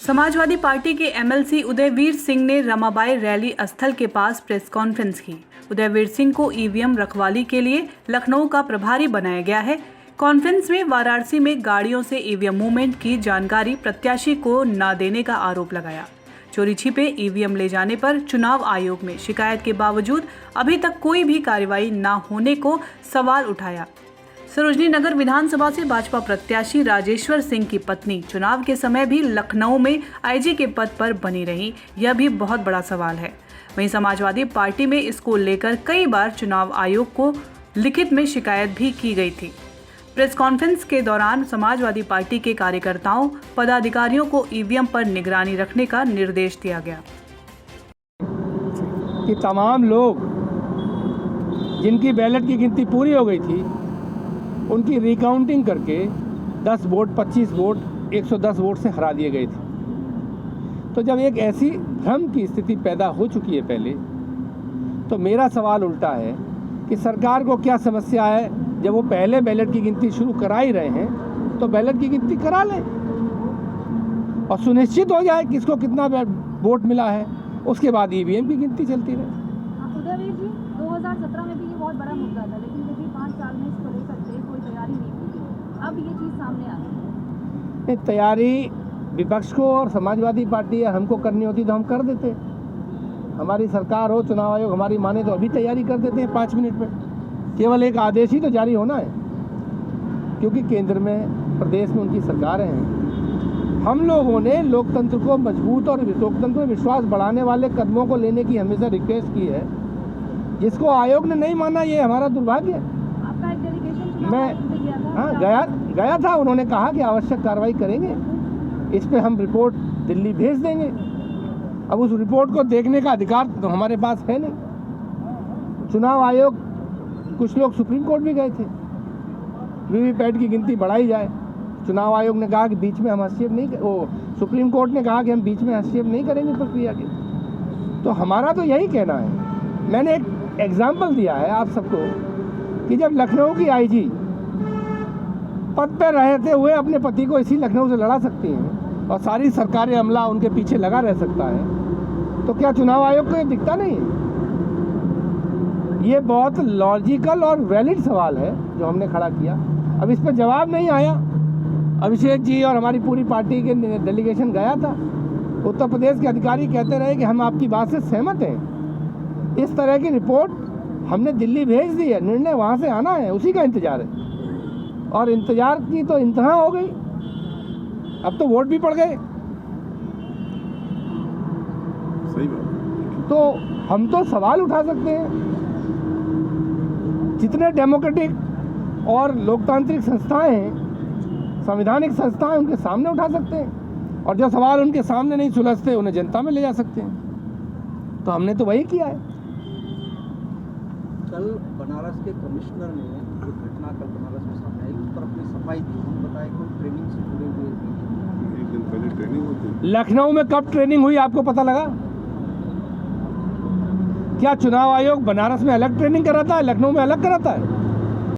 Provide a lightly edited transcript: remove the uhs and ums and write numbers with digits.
Samajwadi party के MLC Udayveer Singh ने Ramabai rally स्थल के पास प्रेस कॉन्फ्रेंस की। उदयवीर सिंह को ईवीएम रखवाली के लिए लखनऊ का प्रभारी बनाया गया है। कॉन्फ्रेंस में वाराणसी में गाड़ियों से ईवीएम मूवमेंट की जानकारी प्रत्याशी को न देने का आरोप लगाया। चोरी छिपे ईवीएम ले जाने पर चुनाव आयोग में शिकायत के बावजूद अभी तक कोई भी कार्रवाई न होने को सवाल उठाया। सरोजनी नगर विधानसभा से भाजपा प्रत्याशी राजेश्वर सिंह की पत्नी चुनाव के समय भी लखनऊ में आईजी के पद पर बनी रही, यह भी बहुत बड़ा सवाल है। वहीं समाजवादी पार्टी में इसको लेकर कई बार चुनाव आयोग को लिखित में शिकायत भी की गई थी। प्रेस कॉन्फ्रेंस के दौरान समाजवादी पार्टी के कार्यकर्ताओं पदाधिकारियों को ईवीएम पर निगरानी रखने का निर्देश दिया गया कि तमाम लोग जिनकी बैलेट की गिनती पूरी हो गई थी उनकी रिकाउंटिंग करके 10 वोट 25 वोट 110 वोट से हरा दिए गए थे। तो जब एक ऐसी भ्रम की स्थिति पैदा हो चुकी है पहले, तो मेरा सवाल उल्टा है कि सरकार को क्या समस्या है। जब वो पहले बैलेट की गिनती शुरू करा ही रहे हैं तो बैलेट की गिनती करा लें और सुनिश्चित हो जाए किसको कितना वोट मिला है, उसके बाद ईवीएम की गिनती चलती रहे। उदयवीर जी, 2017 में भी ये बहुत बड़ा मुद्दा था, लेकिन देखिए 5 साल में इसको लेकर के कोई तैयारी नहीं की। अब ये चीज़ सामने आ रही है। तैयारी विपक्ष को और समाजवादी पार्टी या हमको करनी होती तो हम कर देते। हमारी सरकार हो, चुनाव आयोग हमारी माने तो अभी तैयारी कर देते हैं 5 मिनट में। केवल एक आदेश ही तो जारी होना है, क्योंकि केंद्र में प्रदेश में उनकी सरकार है। हम लोगों ने लोकतंत्र को मजबूत और लोकतंत्र में विश्वास बढ़ाने वाले कदमों को लेने की हमेशा रिक्वेस्ट की है, जिसको आयोग ने नहीं माना, ये हमारा दुर्भाग्य है। आपका एक डेलीगेशन मैं गया था। उन्होंने कहा कि आवश्यक कार्रवाई करेंगे, इस पे हम रिपोर्ट दिल्ली भेज देंगे। अब उस रिपोर्ट को देखने का अधिकार तो हमारे पास है नहीं। चुनाव आयोग, कुछ लोग सुप्रीम कोर्ट भी गए थे, वीवीपैट की गिनती बढ़ाई जाए। चुनाव आयोग ने कहा कि बीच में हम हस्तक्षेप नहीं, सुप्रीम कोर्ट ने कहा कि हम बीच में हस्तक्षेप नहीं करेंगे प्रक्रिया के। तो हमारा तो यही कहना है। मैंने एक एग्जाम्पल दिया है आप सबको कि जब लखनऊ की आईजी पद पर रहते हुए अपने पति को इसी लखनऊ से लड़ा सकती हैं और सारी सरकारी अमला उनके पीछे लगा रह सकता है, तो क्या चुनाव आयोग को ये दिखता नहीं है? ये बहुत लॉजिकल और वैलिड सवाल है जो हमने खड़ा किया। अब इस पर जवाब नहीं आया। अभिषेक जी और हमारी पूरी पार्टी के डेलीगेशन गया था। उत्तर प्रदेश के अधिकारी कहते रहे कि हम आपकी बात से सहमत हैं। इस तरह की रिपोर्ट हमने दिल्ली भेज दी है, निर्णय वहाँ से आना है, उसी का इंतजार है। और इंतजार की तो इंतहा हो गई, अब तो वोट भी पड़ गए। सही बात। तो हम तो सवाल उठा सकते हैं, जितने डेमोक्रेटिक और लोकतांत्रिक संस्थाएं हैं, संवैधानिक संस्थाएं, उनके सामने उठा सकते हैं। और जो सवाल उनके सामने नहीं सुलझते उन्हें जनता में ले जा सकते हैं। तो हमने तो वही किया है। कल बनारस के कमिश्नर ने जो घटना कल बनारस में सामने आई उस पर अपनी सफाई दी। उन्होंने बताया कि ट्रेनिंग से जुड़े हुए एक दिन पहले ट्रेनिंग होती है। लखनऊ में कब ट्रेनिंग हुई आपको पता लगा? क्या चुनाव आयोग बनारस में अलग ट्रेनिंग कराता है, लखनऊ में अलग कराता है?